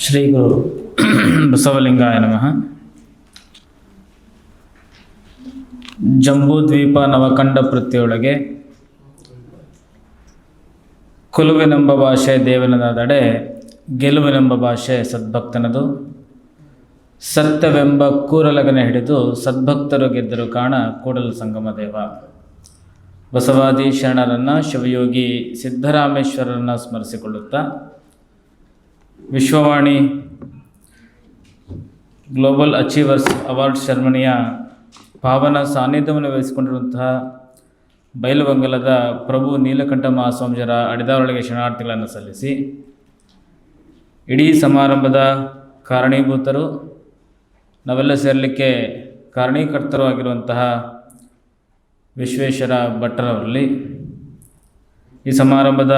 ಶ್ರೀ ಗುರು ಬಸವಲಿಂಗಾಯ ನಮಃ. ಜಂಬೂದ್ವೀಪ ನವಖಂಡ ಪೃಥ್ವಿಯೊಳಗೆ ಕುಲುವೆನೆಂಬ ಭಾಷೆ ದೇವನದಾದಡೆ ಗೆಲುವೆನೆಂಬ ಭಾಷೆ ಸದ್ಭಕ್ತನದು. ಸತ್ಯವೆಂಬ ಕೂರಲಗನೆ ಹಿಡಿದು ಸದ್ಭಕ್ತರು ಗೆದ್ದರು ಕಾಣ ಕೂಡಲ ಸಂಗಮ ದೇವ. ಬಸವಾದಿ ಶರಣರನ್ನು ಶಿವಯೋಗಿ ಸಿದ್ದರಾಮೇಶ್ವರರನ್ನು ಸ್ಮರಿಸಿಕೊಳ್ಳುತ್ತಾ ವಿಶ್ವವಾಣಿ ಗ್ಲೋಬಲ್ ಅಚೀವರ್ಸ್ ಅವಾರ್ಡ್ ಸೆರೆಮನಿಯ ಪಾವನ ಸಾನ್ನಿಧ್ಯವನ್ನು ವಹಿಸಿಕೊಂಡಿರುವಂತಹ ಬೈಲುವಂಗಲದ ಪ್ರಭು ನೀಲಕಂಠ ಮಹಾಸ್ವಾಮೀಜರ ಅಡಿದಾರೊಳಗೆ ಶರಣಾರ್ಥಿಗಳನ್ನು ಸಲ್ಲಿಸಿ, ಇಡೀ ಸಮಾರಂಭದ ಕಾರಣೀಭೂತರು, ನಾವೆಲ್ಲ ಸೇರಲಿಕ್ಕೆ ಕಾರಣೀಕರ್ತರು ಆಗಿರುವಂತಹ ವಿಶ್ವೇಶ್ವರ ಭಟ್ಟರವರಲ್ಲಿ, ಈ ಸಮಾರಂಭದ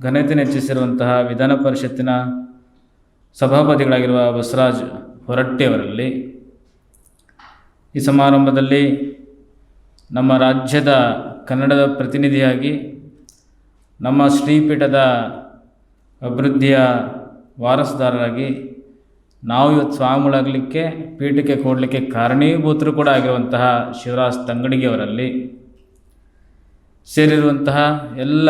ಘನತೆಯನ್ನು ಹೆಚ್ಚಿಸಿರುವಂತಹ ವಿಧಾನ ಪರಿಷತ್ತಿನ ಸಭಾಪತಿಗಳಾಗಿರುವ ಬಸವರಾಜ್ ಹೊರಟ್ಟಿಯವರಲ್ಲಿ, ಈ ಸಮಾರಂಭದಲ್ಲಿ ನಮ್ಮ ರಾಜ್ಯದ ಕನ್ನಡದ ಪ್ರತಿನಿಧಿಯಾಗಿ ನಮ್ಮ ಶ್ರೀಪೀಠದ ಅಭಿವೃದ್ಧಿಯ ವಾರಸುದಾರರಾಗಿ ನಾವು ಇವತ್ತು ಸ್ವಾಮಿಗಳಾಗಲಿಕ್ಕೆ ಪೀಠಕ್ಕೆ ಕೊಡಲಿಕ್ಕೆ ಕಾರಣೀಭೂತರು ಕೂಡ ಆಗಿರುವಂತಹ ಶಿವರಾಜ್ ತಂಗಡಿಗೆಯವರಲ್ಲಿ, ಸೇರಿರುವಂತಹ ಎಲ್ಲ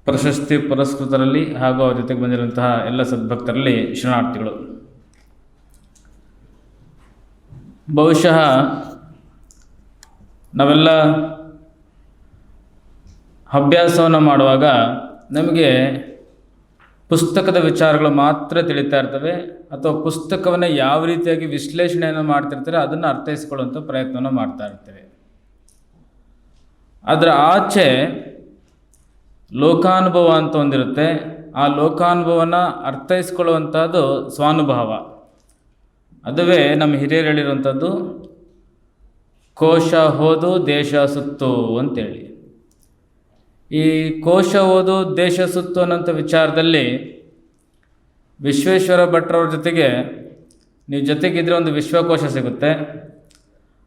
ಪ್ರಶಸ್ತಿ ಪುರಸ್ಕೃತರಲ್ಲಿ ಹಾಗೂ ಅವರ ಜೊತೆಗೆ ಬಂದಿರುವಂತಹ ಎಲ್ಲ ಸದ್ಭಕ್ತರಲ್ಲಿ ಶರಣಾರ್ಥಿಗಳು. ಬಹುಶಃ ನಾವೆಲ್ಲ ಅಭ್ಯಾಸವನ್ನು ಮಾಡುವಾಗ ನಮಗೆ ಪುಸ್ತಕದ ವಿಚಾರಗಳು ಮಾತ್ರ ತಿಳಿತಾ ಇರ್ತವೆ, ಅಥವಾ ಪುಸ್ತಕವನ್ನು ಯಾವ ರೀತಿಯಾಗಿ ವಿಶ್ಲೇಷಣೆಯನ್ನು ಮಾಡ್ತಿರ್ತಾರೆ ಅದನ್ನು ಅರ್ಥೈಸಿಕೊಳ್ಳುವಂಥ ಪ್ರಯತ್ನವನ್ನು ಮಾಡ್ತಾ ಇರ್ತೇವೆ. ಅದರ ಆಚೆ ಲೋಕಾನುಭವ ಅಂತ ಒಂದಿರುತ್ತೆ. ಆ ಲೋಕಾನುಭವನ ಅರ್ಥೈಸ್ಕೊಳ್ಳುವಂಥದ್ದು ಸ್ವಾನುಭವ. ಅದುವೇ ನಮ್ಮ ಹಿರಿಯರು ಹೇಳಿರುವಂಥದ್ದು ಕೋಶ ಓದು ದೇಶ ಸುತ್ತು ಅಂತೇಳಿ. ಈ ಕೋಶ ಓದು ದೇಶ ಸುತ್ತು ಅನ್ನೋಂಥ ವಿಚಾರದಲ್ಲಿ ವಿಶ್ವೇಶ್ವರ ಭಟ್ರವ್ರ ಜೊತೆಗೆ ನೀವು ಜೊತೆಗಿದ್ರೆ ಒಂದು ವಿಶ್ವಕೋಶ ಸಿಗುತ್ತೆ,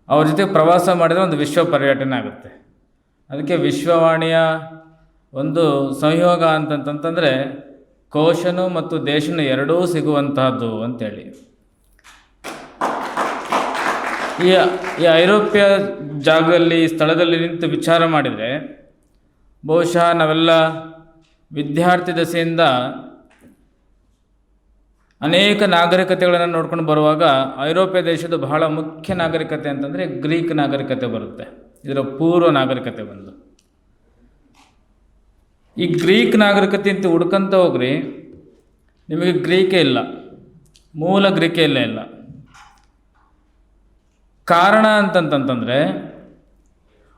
ಅವ್ರ ಜೊತೆಗೆ ಪ್ರವಾಸ ಮಾಡಿದರೆ ಒಂದು ವಿಶ್ವ ಪರ್ಯಟನೆ ಆಗುತ್ತೆ. ಅದಕ್ಕೆ ವಿಶ್ವವಾಣಿಯ ಒಂದು ಸಂಯೋಗ ಅಂತಂತಂದರೆ ಕೋಶನು ಮತ್ತು ದೇಶನು ಎರಡೂ ಸಿಗುವಂತಹದ್ದು ಅಂತೇಳಿ. ಈ ಐರೋಪ್ಯ ಜಾಗದಲ್ಲಿ, ಸ್ಥಳದಲ್ಲಿ ನಿಂತು ವಿಚಾರ ಮಾಡಿದರೆ ಬಹುಶಃ ನಾವೆಲ್ಲ ವಿದ್ಯಾರ್ಥಿ ದಶೆಯಿಂದ ಅನೇಕ ನಾಗರಿಕತೆಗಳನ್ನು ನೋಡ್ಕೊಂಡು ಬರುವಾಗ ಐರೋಪ್ಯ ದೇಶದ ಬಹಳ ಮುಖ್ಯ ನಾಗರಿಕತೆ ಅಂತಂದರೆ ಗ್ರೀಕ್ ನಾಗರಿಕತೆ ಬರುತ್ತೆ. ಇದರ ಪೂರ್ವ ನಾಗರಿಕತೆ ಬಂದು ಈ ಗ್ರೀಕ್ ನಾಗರಿಕತೆ ಅಂತ ಹುಡ್ಕೊಂತ ಹೋಗ್ರಿ, ನಿಮಗೆ ಗ್ರೀಕೇ ಇಲ್ಲ, ಮೂಲ ಗ್ರೀಕೇ ಇಲ್ಲ. ಕಾರಣ ಅಂತಂತಂದರೆ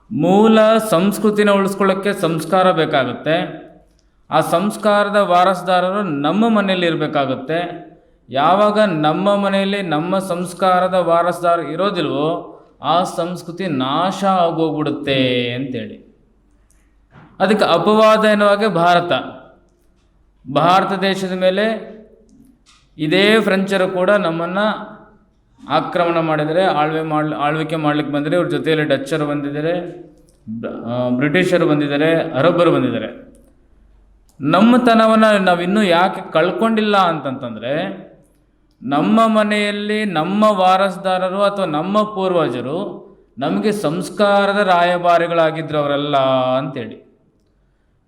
ಮೂಲ ಸಂಸ್ಕೃತಿನ ಉಳಿಸ್ಕೊಳ್ಳೋಕ್ಕೆ ಸಂಸ್ಕಾರ ಬೇಕಾಗುತ್ತೆ. ಆ ಸಂಸ್ಕಾರದ ವಾರಸುದಾರರು ನಮ್ಮ ಮನೆಯಲ್ಲಿ ಇರಬೇಕಾಗುತ್ತೆ. ಯಾವಾಗ ನಮ್ಮ ಮನೆಯಲ್ಲಿ ನಮ್ಮ ಸಂಸ್ಕಾರದ ವಾರಸುದಾರ ಇರೋದಿಲ್ವೋ ಆ ಸಂಸ್ಕೃತಿ ನಾಶ ಆಗೋಗ್ಬಿಡುತ್ತೆ ಅಂತೇಳಿ. ಅದಕ್ಕೆ ಅಪವಾದ ಎನ್ನುವಾಗೆ ಭಾರತ ದೇಶದ ಮೇಲೆ ಇದೇ ಫ್ರೆಂಚರು ಕೂಡ ನಮ್ಮನ್ನು ಆಕ್ರಮಣ ಮಾಡಿದರೆ, ಆಳ್ವಿಕೆ ಮಾಡಲಿಕ್ಕೆ ಬಂದರೆ, ಇವ್ರ ಜೊತೆಯಲ್ಲಿ ಡಚ್ಚರು ಬಂದಿದ್ದಾರೆ, ಬ್ರಿಟಿಷರು ಬಂದಿದ್ದಾರೆ, ಅರಬ್ಬರು ಬಂದಿದ್ದಾರೆ. ನಮ್ಮತನವನ್ನು ನಾವಿನ್ನೂ ಯಾಕೆ ಕಳ್ಕೊಂಡಿಲ್ಲ ಅಂತಂತಂದರೆ, ನಮ್ಮ ಮನೆಯಲ್ಲಿ ನಮ್ಮ ವಾರಸುದಾರರು ಅಥವಾ ನಮ್ಮ ಪೂರ್ವಜರು ನಮಗೆ ಸಂಸ್ಕಾರದ ರಾಯಭಾರಿಗಳಾಗಿದ್ದರು ಅವರೆಲ್ಲ ಅಂತೇಳಿ.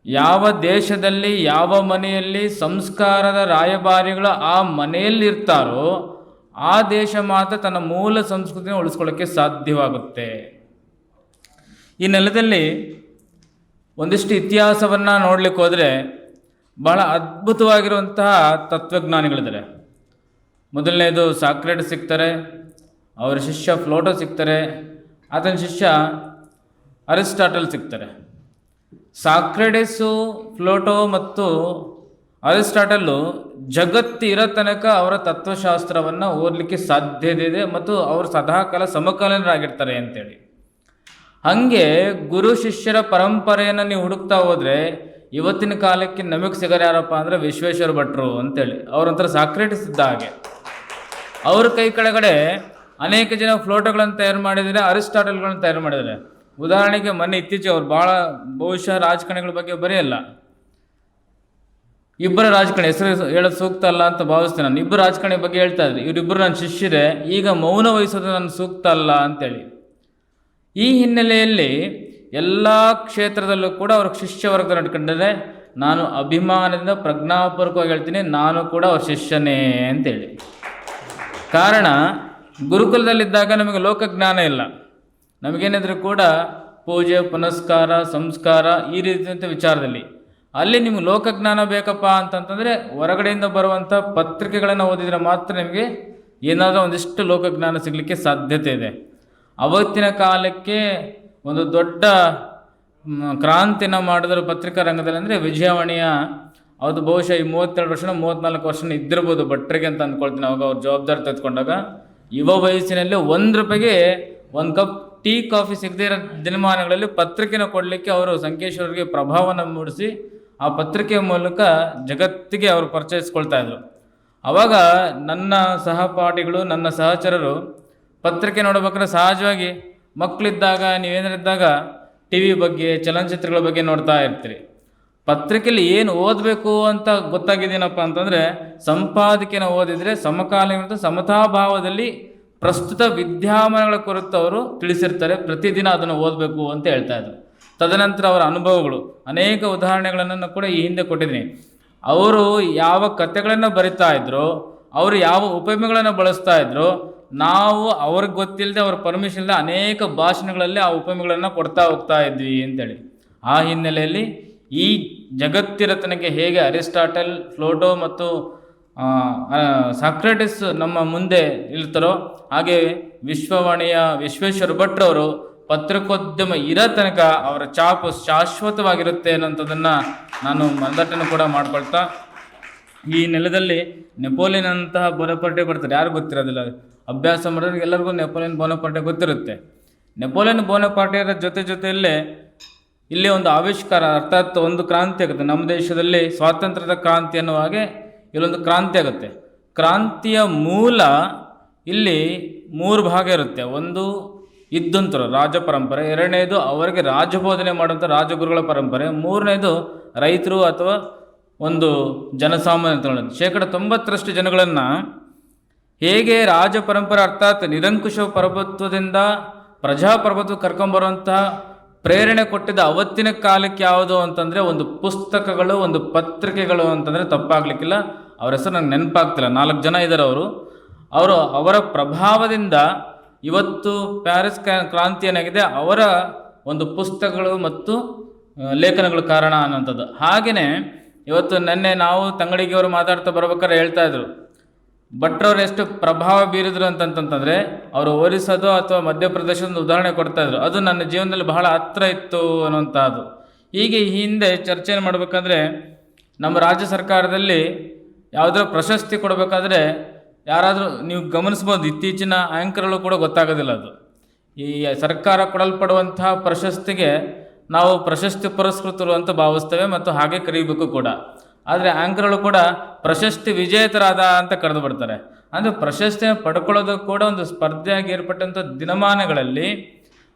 ಯಾವ ದೇಶದಲ್ಲಿ ಯಾವ ಮನೆಯಲ್ಲಿ ಸಂಸ್ಕಾರದ ರಾಯಭಾರಿಗಳು ಆ ಮನೆಯಲ್ಲಿ ಇರ್ತಾರೋ ಆ ದೇಶ ಮಾತ್ರ ತನ್ನ ಮೂಲ ಸಂಸ್ಕೃತಿನ ಉಳಿಸ್ಕೊಳ್ಳೋಕ್ಕೆ ಸಾಧ್ಯವಾಗುತ್ತೆ. ಈ ನೆಲದಲ್ಲಿ ಒಂದಿಷ್ಟು ಇತಿಹಾಸವನ್ನು ನೋಡಲಿಕ್ಕೆ ಹೋದರೆ ಬಹಳ ಅದ್ಭುತವಾಗಿರುವಂತಹ ತತ್ವಜ್ಞಾನಿಗಳಿದ್ದಾರೆ. ಮೊದಲನೇದು ಸಾಕ್ರೆಟಿಸ್ ಸಿಗ್ತಾರೆ, ಅವರ ಶಿಷ್ಯ ಪ್ಲೋಟೋ ಸಿಗ್ತಾರೆ, ಆತನ ಶಿಷ್ಯ ಅರಿಸ್ಟಾಟಲ್ ಸಿಗ್ತಾರೆ. ಸಾಕ್ರೆಟಿಸು, ಪ್ಲೋಟೋ ಮತ್ತು ಅರಿಸ್ಟಾಟಲ್ಲು ಜಗತ್ತು ಇರೋ ತನಕ ಅವರ ತತ್ವಶಾಸ್ತ್ರವನ್ನು ಓದಲಿಕ್ಕೆ ಸಾಧ್ಯತೆ ಇದೆ ಮತ್ತು ಅವರು ಸದಾಕಾಲ ಸಮಕಾಲೀನರಾಗಿರ್ತಾರೆ ಅಂತೇಳಿ. ಹಾಗೆ ಗುರು ಶಿಷ್ಯರ ಪರಂಪರೆಯನ್ನು ನೀವು ಹುಡುಕ್ತಾ ಹೋದರೆ ಇವತ್ತಿನ ಕಾಲಕ್ಕೆ ನಮಗೆ ಸಿಗೋರು ಯಾರಪ್ಪ ಅಂದರೆ ವಿಶ್ವೇಶ್ವರ ಭಟ್ರು ಅಂತೇಳಿ. ಅವರೊಂಥರ ಸಾಕ್ರೆಟಿಸ್ ಇದ್ದ ಹಾಗೆ. ಅವ್ರ ಕೈ ಕೆಳಗಡೆ ಅನೇಕ ಜನ ಫ್ಲೋಟೋಗಳನ್ನು ತಯಾರು ಮಾಡಿದ್ದಾರೆ, ಅರಿಸ್ಟಾಟಲ್ಗಳನ್ನು ತಯಾರು ಮಾಡಿದ್ದಾರೆ. ಉದಾಹರಣೆಗೆ ಮೊನ್ನೆ ಇತ್ತೀಚೆಗೆ ಅವ್ರು ಬಹುಶಃ ರಾಜಕಾರಣಿಗಳ ಬಗ್ಗೆ ಬರೆಯಲ್ಲ, ಇಬ್ಬರ ರಾಜಕಾರಣಿ ಹೆಸರು ಹೇಳೋದು ಸೂಕ್ತ ಅಲ್ಲ ಅಂತ ಭಾವಿಸ್ತೇನೆ ನಾನು. ಇಬ್ಬರು ರಾಜಕಾರಣಿ ಬಗ್ಗೆ ಹೇಳ್ತಾ ಇದ್ರಿ, ಇವರಿಬ್ಬರು ನನ್ನ ಶಿಷ್ಯರೇ, ಈಗ ಮೌನ ವಹಿಸೋದು ನನ್ನ ಸೂಕ್ತ ಅಲ್ಲ ಅಂತೇಳಿ. ಈ ಹಿನ್ನೆಲೆಯಲ್ಲಿ ಎಲ್ಲ ಕ್ಷೇತ್ರದಲ್ಲೂ ಕೂಡ ಅವ್ರ ಶಿಷ್ಯ ವರ್ಗ ನಡ್ಕೊಂಡ್ರೆ ನಾನು ಅಭಿಮಾನದಿಂದ ಪ್ರಜ್ಞಾಪೂರ್ವಕವಾಗಿ ಹೇಳ್ತೀನಿ, ನಾನು ಕೂಡ ಅವ್ರ ಶಿಷ್ಯನೇ ಅಂತೇಳಿ. ಕಾರಣ, ಗುರುಕುಲದಲ್ಲಿದ್ದಾಗ ನಮಗೆ ಲೋಕಜ್ಞಾನ ಇಲ್ಲ. ನಮಗೇನಿದ್ರು ಕೂಡ ಪೂಜೆ ಪುನಸ್ಕಾರ ಸಂಸ್ಕಾರ ಈ ರೀತಿಯಂಥ ವಿಚಾರದಲ್ಲಿ. ಅಲ್ಲಿ ನಿಮ್ಗೆ ಲೋಕಜ್ಞಾನ ಬೇಕಪ್ಪ ಅಂತಂತಂದರೆ ಹೊರಗಡೆಯಿಂದ ಬರುವಂಥ ಪತ್ರಿಕೆಗಳನ್ನು ಓದಿದರೆ ಮಾತ್ರ ನಿಮಗೆ ಏನಾದರೂ ಒಂದಿಷ್ಟು ಲೋಕಜ್ಞಾನ ಸಿಗಲಿಕ್ಕೆ ಸಾಧ್ಯತೆ ಇದೆ. ಅವತ್ತಿನ ಕಾಲಕ್ಕೆ ಒಂದು ದೊಡ್ಡ ಕ್ರಾಂತಿನ ಮಾಡಿದ್ರು ಪತ್ರಿಕಾ ರಂಗದಲ್ಲಿ ಅಂದರೆ ವಿಜಯವಾಣಿಯ, ಅದು ಬಹುಶಃ ಈ 32 ವರ್ಷ 34 ವರ್ಷ ಇದ್ದಿರ್ಬೋದು ಭಟ್ರಿಗೆ ಅಂತ ಅಂದ್ಕೊಳ್ತೀನಿ. ಅವಾಗ ಅವ್ರು ಜವಾಬ್ದಾರಿ ತೆಗೆದುಕೊಂಡಾಗ ಯುವ ವಯಸ್ಸಿನಲ್ಲಿ 1 ರೂಪಾಯಿಗೆ 1 ಕಪ್ ಟೀ ಕಾಫಿ ಸಿಗದೇ ಇರೋ ದಿನಮಾನಗಳಲ್ಲಿ ಪತ್ರಿಕೆನ ಕೊಡಲಿಕ್ಕೆ ಅವರು ಸಂಕೇಶ್ವರಿಗೆ ಪ್ರಭಾವನ ಮೂಡಿಸಿ ಆ ಪತ್ರಿಕೆಯ ಮೂಲಕ ಜಗತ್ತಿಗೆ ಅವರು ಪರಿಚಯಿಸ್ಕೊಳ್ತಾ ಇದ್ರು. ಆವಾಗ ನನ್ನ ಸಹಪಾಠಿಗಳು ನನ್ನ ಸಹಚರರು ಪತ್ರಿಕೆ ನೋಡ್ಬೇಕಾದ್ರೆ ಸಹಜವಾಗಿ ಮಕ್ಕಳಿದ್ದಾಗ ನೀವೇನರಿದ್ದಾಗ ಟಿ ವಿ ಬಗ್ಗೆ ಚಲನಚಿತ್ರಗಳ ಬಗ್ಗೆ ನೋಡ್ತಾ ಇರ್ತೀರಿ. ಪತ್ರಿಕೆಯಲ್ಲಿ ಏನು ಓದಬೇಕು ಅಂತ ಗೊತ್ತಾಗಿದ್ದೇನಪ್ಪ ಅಂತಂದರೆ ಸಂಪಾದಕೀಯನ ಓದಿದರೆ ಸಮಕಾಲೀನ ಸಮತಾಭಾವದಲ್ಲಿ ಪ್ರಸ್ತುತ ವಿದ್ಯಮಾನಗಳ ಕುರಿತು ಅವರು ತಿಳಿಸಿರ್ತಾರೆ. ಪ್ರತಿದಿನ ಅದನ್ನು ಓದಬೇಕು ಅಂತ ಹೇಳ್ತಾ ಇದ್ರು. ತದನಂತರ ಅವರ ಅನುಭವಗಳು ಅನೇಕ ಉದಾಹರಣೆಗಳನ್ನು ಕೂಡ ಈ ಹಿಂದೆ ಕೊಟ್ಟಿದ್ದೀನಿ. ಅವರು ಯಾವ ಕಥೆಗಳನ್ನು ಬರಿತಾ ಇದ್ರು, ಅವರು ಯಾವ ಉಪಮೆಗಳನ್ನು ಬಳಸ್ತಾ ಇದ್ರು, ನಾವು ಅವ್ರಿಗೆ ಗೊತ್ತಿಲ್ಲದೆ ಅವ್ರ ಪರ್ಮಿಷನ್ ಇಲ್ಲದೆ ಅನೇಕ ಭಾಷಣಗಳಲ್ಲಿ ಆ ಉಪಮೆಗಳನ್ನು ಕೊಡ್ತಾ ಹೋಗ್ತಾ ಇದ್ವಿ ಅಂತೇಳಿ. ಆ ಹಿನ್ನೆಲೆಯಲ್ಲಿ ಈ ಜಗತ್ತಿನ ತನಗೆ ಹೇಗೆ ಅರಿಸ್ಟಾಟಲ್, ಪ್ಲೂಟೋ ಮತ್ತು ಸಾಕ್ರೆಟಿಸ್ ನಮ್ಮ ಮುಂದೆ ಇರ್ತಾರೋ ಹಾಗೆ ವಿಶ್ವವಾಣಿಯ ವಿಶ್ವೇಶ್ವರ ಭಟ್ರವರು ಪತ್ರಿಕೋದ್ಯಮ ಇರೋ ತನಕ ಅವರ ಛಾಪು ಶಾಶ್ವತವಾಗಿರುತ್ತೆ ಅನ್ನೋಂಥದ್ದನ್ನು ನಾನು ಮನದಟ್ಟನ್ನು ಕೂಡ ಮಾಡ್ಕೊಳ್ತಾ, ಈ ನೆಲದಲ್ಲಿ ನೆಪೋಲಿಯನ್ ಅಂತಹ ಬೋನಪಾರ್ಟೆ ಬರ್ತಾರೆ. ಯಾರು ಗೊತ್ತಿರೋದಿಲ್ಲ, ಅಭ್ಯಾಸ ಮಾಡೋರಿಗೆ ಎಲ್ಲರಿಗೂ ನೆಪೋಲಿಯನ್ ಬೋನಪಾರ್ಟೆ ಗೊತ್ತಿರುತ್ತೆ. ನೆಪೋಲಿಯನ್ ಬೋನಪಾರ್ಟೆಯ ಜೊತೆಯಲ್ಲೇ ಇಲ್ಲಿ ಒಂದು ಆವಿಷ್ಕಾರ, ಅರ್ಥಾತ್ ಒಂದು ಕ್ರಾಂತಿ ಆಗುತ್ತೆ. ನಮ್ಮ ದೇಶದಲ್ಲಿ ಸ್ವಾತಂತ್ರ್ಯದ ಕ್ರಾಂತಿ ಅನ್ನುವ ಹಾಗೆ ಇಲ್ಲೊಂದು ಕ್ರಾಂತಿ ಆಗುತ್ತೆ. ಕ್ರಾಂತಿಯ ಮೂಲ ಇಲ್ಲಿ 3 ಭಾಗ ಇರುತ್ತೆ. ಒಂದು ಇದ್ದಂತರು ರಾಜ ಪರಂಪರೆ, 2ನೇದು ಅವರಿಗೆ ರಾಜಬೋಧನೆ ಮಾಡುವಂಥ ರಾಜಗುರುಗಳ ಪರಂಪರೆ, 3ನೇದು ರೈತರು ಅಥವಾ ಒಂದು ಜನಸಾಮಾನ್ಯ ಅಂತ 90% ಜನಗಳನ್ನು ಹೇಗೆ ರಾಜ ಪರಂಪರೆ ಅರ್ಥಾತ್ ನಿರಂಕುಶ ಪ್ರಭುತ್ವದಿಂದ ಪ್ರಜಾಪ್ರಭುತ್ವ ಕರ್ಕೊಂಬರುವಂತಹ ಪ್ರೇರಣೆ ಕೊಟ್ಟಿದ್ದ ಅವತ್ತಿನ ಕಾಲಕ್ಕೆ ಯಾವುದು ಅಂತಂದರೆ ಒಂದು ಪುಸ್ತಕಗಳು, ಒಂದು ಪತ್ರಿಕೆಗಳು ಅಂತಂದರೆ ತಪ್ಪಾಗಲಿಕ್ಕಿಲ್ಲ. ಅವರ ಹೆಸರು ನನಗೆ ನೆನಪಾಗ್ತಿಲ್ಲ. 4 ಜನ ಇದ್ದಾರೆ ಅವರು ಅವರ ಪ್ರಭಾವದಿಂದ ಇವತ್ತು ಪ್ಯಾರಿಸ್ ಕ್ರಾಂತಿ ಏನಾಗಿದೆ, ಅವರ ಒಂದು ಪುಸ್ತಕಗಳು ಮತ್ತು ಲೇಖನಗಳು ಕಾರಣ ಅನ್ನೋಂಥದ್ದು. ಹಾಗೆಯೇ ಇವತ್ತು ನೆನ್ನೆ ನಾವು ತಂಗಡಿಗೆಯವರು ಮಾತಾಡ್ತಾ ಬರ್ಬೇಕಾದ್ರೆ ಹೇಳ್ತಾ ಇದ್ರು, ಭಟ್ರವ್ರು ಎಷ್ಟು ಪ್ರಭಾವ ಬೀರಿದ್ರು ಅಂತಂತಂದರೆ ಅವರು ಒರಿಸ್ಸಾದೋ ಅಥವಾ ಮಧ್ಯಪ್ರದೇಶದ ಉದಾಹರಣೆ ಕೊಡ್ತಾಯಿದ್ರು. ಅದು ನನ್ನ ಜೀವನದಲ್ಲಿ ಬಹಳ ಹತ್ರ ಇತ್ತು ಅನ್ನುವಂಥದ್ದು. ಹೀಗೆ ಹಿಂದೆ ಚರ್ಚೆಯನ್ನು ಮಾಡಬೇಕಾದ್ರೆ ನಮ್ಮ ರಾಜ್ಯ ಸರ್ಕಾರದಲ್ಲಿ ಯಾವುದೋ ಪ್ರಶಸ್ತಿ ಕೊಡಬೇಕಾದ್ರೆ ಯಾರಾದರೂ ನೀವು ಗಮನಿಸ್ಬೋದು, ಇತ್ತೀಚಿನ ಆ್ಯಂಕರ್ಗಳು ಕೂಡ ಗೊತ್ತಾಗೋದಿಲ್ಲ. ಅದು ಈ ಸರ್ಕಾರ ಕೊಡಲ್ಪಡುವಂತಹ ಪ್ರಶಸ್ತಿಗೆ ನಾವು ಪ್ರಶಸ್ತಿ ಪುರಸ್ಕೃತರು ಅಂತ ಭಾವಿಸ್ತೇವೆ ಮತ್ತು ಹಾಗೆ ಕರೀಬೇಕು ಕೂಡ. ಆದರೆ ಆ್ಯಂಕರ್ಗಳು ಕೂಡ ಪ್ರಶಸ್ತಿ ವಿಜೇತರಾದ ಅಂತ ಕರೆದು ಬಿಡ್ತಾರೆ. ಅಂದರೆ ಪ್ರಶಸ್ತಿಯನ್ನು ಪಡ್ಕೊಳ್ಳೋದು ಕೂಡ ಒಂದು ಸ್ಪರ್ಧೆಯಾಗಿ ಏರ್ಪಟ್ಟಂಥ ದಿನಮಾನಗಳಲ್ಲಿ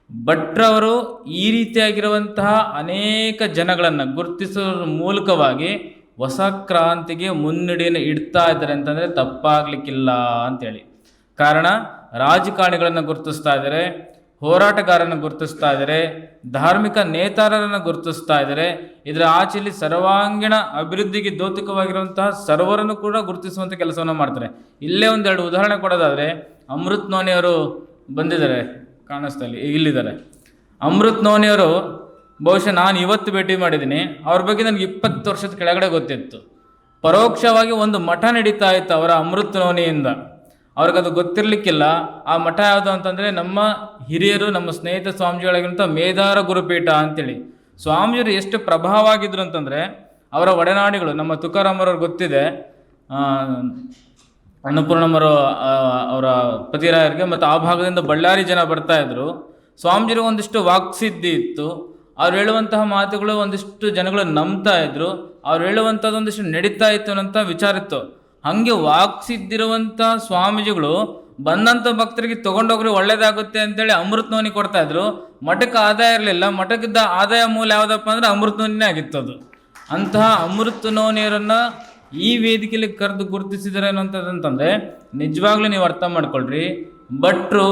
ಭಟ್ರವರು ಈ ರೀತಿಯಾಗಿರುವಂತಹ ಅನೇಕ ಜನಗಳನ್ನು ಗುರುತಿಸೋದ್ರ ಮೂಲಕವಾಗಿ ಹೊಸ ಕ್ರಾಂತಿಗೆ ಮುನ್ನಡೆಯನ್ನು ಇಡ್ತಾ ಇದ್ದಾರೆ ಅಂತಂದರೆ ತಪ್ಪಾಗಲಿಕ್ಕಿಲ್ಲ ಅಂತೇಳಿ. ಕಾರಣ, ರಾಜಕಾರಣಿಗಳನ್ನು ಗುರುತಿಸ್ತಾ ಇದ್ದಾರೆ, ಹೋರಾಟಗಾರರನ್ನು ಗುರುತಿಸ್ತಾ ಇದ್ದಾರೆ, ಧಾರ್ಮಿಕ ನೇತಾರರನ್ನು ಗುರುತಿಸ್ತಾ ಇದ್ದಾರೆ. ಇದರ ಆಚೆಯಲ್ಲಿ ಸರ್ವಾಂಗೀಣ ಅಭಿವೃದ್ಧಿಗೆ ದ್ಯೋತಕವಾಗಿರುವಂತಹ ಸರ್ವರನ್ನು ಕೂಡ ಗುರುತಿಸುವಂಥ ಕೆಲಸವನ್ನು ಮಾಡ್ತಾರೆ. ಇಲ್ಲೇ 1-2 ಉದಾಹರಣೆ ಕೊಡೋದಾದರೆ, ಅಮೃತ್ ನೋನಿಯವರು ಬಂದಿದ್ದಾರೆ, ಕಾಣಿಸ್ತಾ ಇಲ್ಲಿದ್ದಾರೆ. ಅಮೃತ್ ನೋನಿಯವರು ಬಹುಶಃ ನಾನು ಇವತ್ತು ಭೇಟಿ ಮಾಡಿದ್ದೀನಿ. ಅವ್ರ ಬಗ್ಗೆ ನನಗೆ 20 ವರ್ಷದ ಕೆಳಗಡೆ ಗೊತ್ತಿತ್ತು. ಪರೋಕ್ಷವಾಗಿ ಒಂದು ಮಠ ನಡೀತಾ ಇತ್ತು ಅವರ ಅಮೃತ್ ನೋನಿಯಿಂದ. ಅವ್ರಿಗದು ಗೊತ್ತಿರಲಿಕ್ಕಿಲ್ಲ. ಆ ಮಠ ಯಾವುದು ಅಂತಂದರೆ ನಮ್ಮ ಹಿರಿಯರು, ನಮ್ಮ ಸ್ನೇಹಿತ ಸ್ವಾಮೀಜಿಗಳಾಗಿರುವಂಥ ಮೇದಾರ ಗುರುಪೀಠ ಅಂತೇಳಿ. ಸ್ವಾಮೀಜಿಯವರು ಎಷ್ಟು ಪ್ರಭಾವ ಆಗಿದ್ರು ಅಂತಂದರೆ ಅವರ ಒಡನಾಡಿಗಳು ನಮ್ಮ ತುಕಾರಾಮರವ್ರು ಗೊತ್ತಿದೆ, ಅನ್ನಪೂರ್ಣಮ್ಮರು ಅವರ ಪತಿರಾಯರಿಗೆ, ಮತ್ತು ಆ ಭಾಗದಿಂದ ಬಳ್ಳಾರಿ ಜನ ಬರ್ತಾಯಿದ್ರು. ಸ್ವಾಮೀಜಿಗೆ ಒಂದಿಷ್ಟು ವಾಕ್ಸಿದ್ಧಿ ಇತ್ತು. ಅವ್ರು ಹೇಳುವಂತಹ ಮಾತುಗಳು ಒಂದಿಷ್ಟು ಜನಗಳು ನಂಬ್ತಾ ಇದ್ರು. ಅವ್ರು ಹೇಳುವಂಥದ್ದು ಒಂದಿಷ್ಟು ನಡೀತಾ ಇತ್ತು ಅನ್ನೋಂಥ ವಿಚಾರ ಇತ್ತು. ಹಾಗೆ ವಾಕ್ಸಿದ್ದಿರುವಂಥ ಸ್ವಾಮೀಜಿಗಳು ಬಂದಂಥ ಭಕ್ತರಿಗೆ ತೊಗೊಂಡೋಗ್ರಿ ಒಳ್ಳೇದಾಗುತ್ತೆ ಅಂತೇಳಿ ಅಮೃತ್ ನೋನಿ ಕೊಡ್ತಾಯಿದ್ರು. ಮಠಕ್ಕೆ ಆದಾಯ ಇರಲಿಲ್ಲ. ಮಠಕ್ಕಿದ್ದ ಆದಾಯ ಮೂಲ ಯಾವುದಪ್ಪ ಅಂದರೆ ಅಮೃತ್ ನೋನಿನೇ ಆಗಿತ್ತು. ಅದು ಅಂತಹ ಅಮೃತನೋ ನೀರನ್ನು ಈ ವೇದಿಕೆಯಲ್ಲಿ ಕರೆದು ಗುರುತಿಸಿದರೆ ಅನ್ನೋಂಥದ್ದಂತಂದರೆ ನಿಜವಾಗ್ಲೂ ನೀವು ಅರ್ಥ ಮಾಡ್ಕೊಳ್ರಿ. ಭಟ್ರು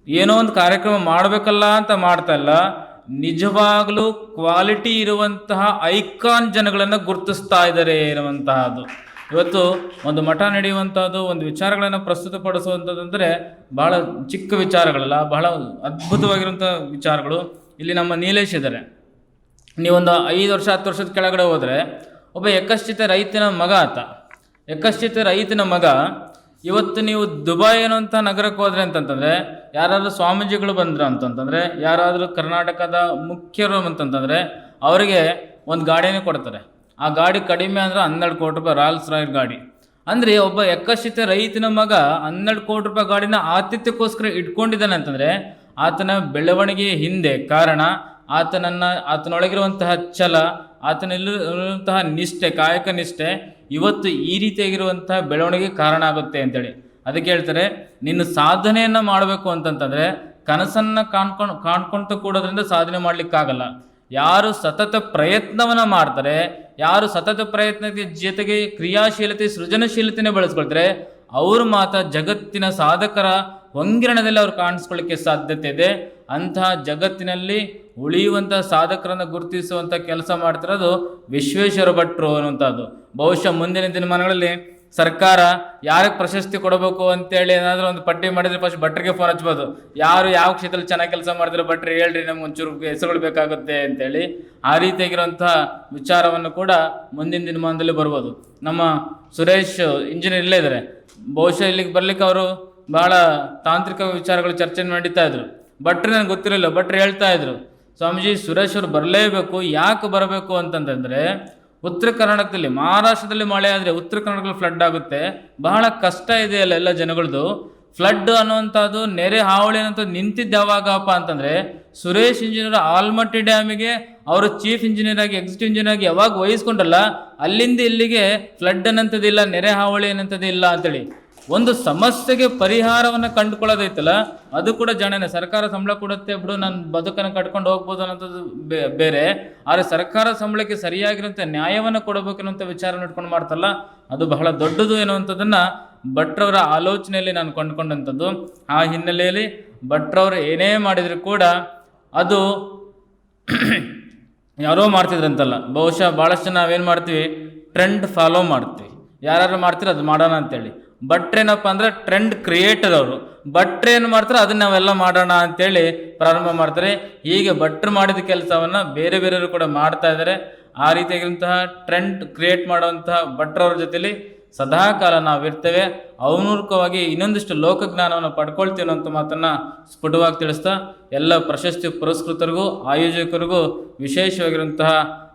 ಏನೋ ಒಂದು ಕಾರ್ಯಕ್ರಮ ಮಾಡಬೇಕಲ್ಲ ಅಂತ ಮಾಡ್ತಾ ಇಲ್ಲ, ನಿಜವಾಗ್ಲೂ ಕ್ವಾಲಿಟಿ ಇರುವಂತಹ ಐಕಾನ್ ಜನಗಳನ್ನು ಗುರುತಿಸ್ತಾ ಇದ್ದಾರೆ ಇರುವಂತಹದ್ದು. ಇವತ್ತು ಒಂದು ಮಠ ನಡೆಯುವಂಥದ್ದು, ಒಂದು ವಿಚಾರಗಳನ್ನು ಪ್ರಸ್ತುತಪಡಿಸುವಂಥದ್ದು ಅಂದರೆ ಬಹಳ ಚಿಕ್ಕ ವಿಚಾರಗಳಲ್ಲ, ಬಹಳ ಅದ್ಭುತವಾಗಿರುವಂಥ ವಿಚಾರಗಳು. ಇಲ್ಲಿ ನಮ್ಮ ನೀಲೇಶ್ ಇದ್ದಾರೆ. ನೀವೊಂದು 5 ವರ್ಷ 10 ವರ್ಷದ ಕೆಳಗಡೆ ಹೋದರೆ ಒಬ್ಬ ಯಕಶ್ಚಿತ ರೈತನ ಮಗ ಆತ. ಯಕಶ್ಚಿತ ರೈತನ ಮಗ ಇವತ್ತು ನೀವು ದುಬೈ ಅನ್ನುವಂಥ ನಗರಕ್ಕೆ ಹೋದ್ರೆ ಅಂತಂತಂದರೆ, ಯಾರಾದರೂ ಸ್ವಾಮೀಜಿಗಳು ಬಂದ್ರು ಅಂತಂತಂದರೆ, ಯಾರಾದರೂ ಕರ್ನಾಟಕದ ಮುಖ್ಯರು ಅಂತಂತಂದರೆ ಅವರಿಗೆ ಒಂದು ಗಾಡಿನೇ ಕೊಡ್ತಾರೆ. ಆ ಗಾಡಿ ಕಡಿಮೆ ಅಂದರೆ 12 ಕೋಟಿ ರೂಪಾಯಿ ರಾಲ್ಸ್ ರಾಯಲ್ ಗಾಡಿ. ಅಂದರೆ ಒಬ್ಬ ಯಕಶ್ಚಿತ ರೈತನ ಮಗ 12 ಕೋಟಿ ರೂಪಾಯಿ ಗಾಡಿನ ಆತಿಥ್ಯಕ್ಕೋಸ್ಕರ ಇಟ್ಕೊಂಡಿದ್ದಾನೆ ಅಂತಂದರೆ ಆತನ ಬೆಳವಣಿಗೆಯ ಹಿಂದೆ ಕಾರಣ ಆತನೊಳಗಿರುವಂತಹ ಛಲ, ಆತನಲ್ಲಿರುವಂತಹ ನಿಷ್ಠೆ, ಕಾಯಕ ನಿಷ್ಠೆ ಇವತ್ತು ಈ ರೀತಿಯಾಗಿರುವಂತಹ ಬೆಳವಣಿಗೆ ಕಾರಣ ಆಗುತ್ತೆ ಅಂತೇಳಿ. ಅದಕ್ಕೆ ಹೇಳ್ತಾರೆ, ನಿನ್ನ ಸಾಧನೆಯನ್ನು ಮಾಡಬೇಕು ಅಂತಂತಂದರೆ ಕನಸನ್ನು ಕಾಣ್ಕೊಂತ ಕೂಡೋದ್ರಿಂದ ಸಾಧನೆ ಮಾಡಲಿಕ್ಕಾಗಲ್ಲ. ಯಾರು ಸತತ ಪ್ರಯತ್ನವನ್ನು ಮಾಡ್ತಾರೆ, ಯಾರು ಸತತ ಪ್ರಯತ್ನದ ಜೊತೆಗೆ ಕ್ರಿಯಾಶೀಲತೆ ಸೃಜನಶೀಲತೆನೇ ಬೆಳೆಸ್ಕೊಳ್ತಾರೆ, ಅವರು ಮಾತ್ರ ಜಗತ್ತಿನ ಸಾಧಕರ ಹೊಂಗಿರಣದಲ್ಲಿ ಅವ್ರು ಕಾಣಿಸ್ಕೊಳ್ಳಿಕ್ಕೆ ಸಾಧ್ಯತೆ ಇದೆ. ಅಂತಹ ಜಗತ್ತಿನಲ್ಲಿ ಉಳಿಯುವಂತಹ ಸಾಧಕರನ್ನು ಗುರುತಿಸುವಂಥ ಕೆಲಸ ಮಾಡ್ತಿರೋದು ವಿಶ್ವೇಶ್ವರ ಭಟ್ರು ಅನ್ನುವಂಥದ್ದು. ಬಹುಶಃ ಮುಂದಿನ ದಿನಮಾನಗಳಲ್ಲಿ ಸರ್ಕಾರ ಯಾರಿಗೆ ಪ್ರಶಸ್ತಿ ಕೊಡಬೇಕು ಅಂತೇಳಿ ಏನಾದರೂ ಒಂದು ಪಟ್ಟಿ ಮಾಡಿದರೆ ಫಸ್ಟ್ ಭಟ್ರಿಗೆ ಫೋನ್ ಹಚ್ಬೋದು. ಯಾರು ಯಾವ ಕ್ಷೇತ್ರದಲ್ಲಿ ಚೆನ್ನಾಗಿ ಕೆಲಸ ಮಾಡಿದ್ರೆ ಭಟ್ರು ಹೇಳ್ರಿ, ನಮ್ಗೆ ಒಂಚೂರು ಹೆಸರುಗಳು ಬೇಕಾಗುತ್ತೆ ಅಂತೇಳಿ. ಆ ರೀತಿಯಾಗಿರುವಂತಹ ವಿಚಾರವನ್ನು ಕೂಡ ಮುಂದಿನ ದಿನಮಾನದಲ್ಲಿ ಬರ್ಬೋದು. ನಮ್ಮ ಸುರೇಶ್ ಇಂಜಿನಿಯರ್ ಇಲ್ಲೇ ಇದ್ದಾರೆ. ಬಹುಶಃ ಇಲ್ಲಿಗೆ ಬರ್ಲಿಕ್ಕೆ ಅವರು ಬಹಳ ತಾಂತ್ರಿಕ ವಿಚಾರಗಳು ಚರ್ಚೆ ನಡೀತಾ ಇದ್ರು. ಭಟ್ರು ನನಗೆ ಗೊತ್ತಿರಲಿಲ್ಲ. ಭಟ್ರು ಹೇಳ್ತಾ ಇದ್ರು, ಸ್ವಾಮೀಜಿ ಸುರೇಶ್ ಅವರು ಬರಲೇಬೇಕು. ಯಾಕೆ ಬರಬೇಕು ಅಂತಂತಂದರೆ, ಉತ್ತರ ಕರ್ನಾಟಕದಲ್ಲಿ, ಮಹಾರಾಷ್ಟ್ರದಲ್ಲಿ ಮಳೆ ಆದರೆ ಉತ್ತರ ಕರ್ನಾಟಕದಲ್ಲಿ ಫ್ಲಡ್ ಆಗುತ್ತೆ. ಬಹಳ ಕಷ್ಟ ಇದೆ ಅಲ್ಲ ಎಲ್ಲ ಜನಗಳದ್ದು. ಫ್ಲಡ್ ಅನ್ನುವಂಥದ್ದು, ನೆರೆ ಹಾವಳಿ ಅನ್ನೋಂಥದ್ದು ನಿಂತಿದ್ದು ಯಾವಾಗಪ್ಪ ಅಂತಂದರೆ, ಸುರೇಶ್ ಇಂಜಿನಿಯರ್ ಆಲ್ಮಟ್ಟಿ ಡ್ಯಾಮಿಗೆ ಅವರು ಚೀಫ್ ಇಂಜಿನಿಯರ್ ಆಗಿ, ಎಕ್ಸಿಕ್ಯೂಟಿವ್ ಇಂಜಿನಿಯರ್ ಆಗಿ ಯಾವಾಗ ವಹಿಸ್ಕೊಂಡಲ್ಲ, ಅಲ್ಲಿಂದ ಇಲ್ಲಿಗೆ ಫ್ಲಡ್ ಅನ್ನೋಂಥದ್ದಿಲ್ಲ, ನೆರೆ ಹಾವಳಿ ಅನ್ನೋಂಥದ್ದು ಇಲ್ಲ ಅಂತೇಳಿ ಒಂದು ಸಮಸ್ಯೆಗೆ ಪರಿಹಾರವನ್ನು ಕಂಡುಕೊಳ್ಳೋದೈತಲ್ಲ, ಅದು ಕೂಡ ಜಾಣನೆ. ಸರ್ಕಾರ ಸಂಬಳ ಕೊಡುತ್ತೆ ಬಿಡು, ನಾನು ಬದುಕನ್ನು ಕಟ್ಕೊಂಡು ಹೋಗ್ಬೋದು ಅನ್ನೋಂಥದ್ದು ಬೇರೆ. ಆದರೆ ಸರ್ಕಾರ ಸಂಬಳಕ್ಕೆ ಸರಿಯಾಗಿರುವಂಥ ನ್ಯಾಯವನ್ನು ಕೊಡಬೇಕನ್ನುವಂಥ ವಿಚಾರ ಇಟ್ಕೊಂಡು ಮಾಡ್ತಲ್ಲ, ಅದು ಬಹಳ ದೊಡ್ಡದು ಎನ್ನುವಂಥದ್ದನ್ನು ಭಟ್ರವರ ಆಲೋಚನೆಯಲ್ಲಿ ನಾನು ಕೊಂಡ್ಕೊಂಡಂಥದ್ದು. ಆ ಹಿನ್ನೆಲೆಯಲ್ಲಿ ಭಟ್ರವರು ಏನೇ ಮಾಡಿದರೂ ಕೂಡ ಅದು ಯಾರೋ ಮಾಡ್ತಿದ್ರಂತಲ್ಲ. ಬಹುಶಃ ಭಾಳಷ್ಟು ಜನ ನಾವೇನು ಮಾಡ್ತೀವಿ, ಟ್ರೆಂಡ್ ಫಾಲೋ ಮಾಡ್ತೀವಿ. ಯಾರು ಮಾಡ್ತೀರ ಅದು ಮಾಡೋಣ ಅಂತೇಳಿ. ಭಟ್ರೇನಪ್ಪ ಅಂದರೆ ಟ್ರೆಂಡ್ ಕ್ರಿಯೇಟರ್ ಅವರು. ಭಟ್ರು ಏನು ಮಾಡ್ತಾರೆ ಅದನ್ನ ನಾವೆಲ್ಲ ಮಾಡೋಣ ಅಂತೇಳಿ ಪ್ರಾರಂಭ ಮಾಡ್ತಾರೆ. ಹೀಗೆ ಭಟ್ರು ಮಾಡಿದ ಕೆಲಸವನ್ನು ಬೇರೆ ಬೇರೆಯವರು ಕೂಡ ಮಾಡ್ತಾ ಇದ್ದಾರೆ. ಆ ರೀತಿಯಾಗಿರುವಂತಹ ಟ್ರೆಂಡ್ ಕ್ರಿಯೇಟ್ ಮಾಡುವಂತಹ ಭಟ್ರವ್ರ ಜೊತೆಲಿ ಸದಾಕಾಲ ನಾವಿರ್ತೇವೆ. ಅವನೂರ್ಕವಾಗಿ ಇನ್ನೊಂದಿಷ್ಟು ಲೋಕಜ್ಞಾನವನ್ನು ಪಡ್ಕೊಳ್ತೀವಿ ಅನ್ನೋಂಥ ಮಾತನ್ನು ಸ್ಫುಟವಾಗಿ ತಿಳಿಸ್ತಾ, ಎಲ್ಲ ಪ್ರಶಸ್ತಿ ಪುರಸ್ಕೃತರಿಗೂ ಆಯೋಜಕರಿಗೂ ವಿಶೇಷವಾಗಿರುವಂತಹ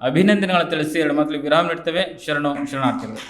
ಅಭಿನಂದನೆಗಳನ್ನು ತಿಳಿಸಿ 2 ಮಾತಲ್ಲಿ ವಿರಾಮ ನೀಡ್ತೇವೆ. ಶರಣಾರ್ಥಿಗಳು.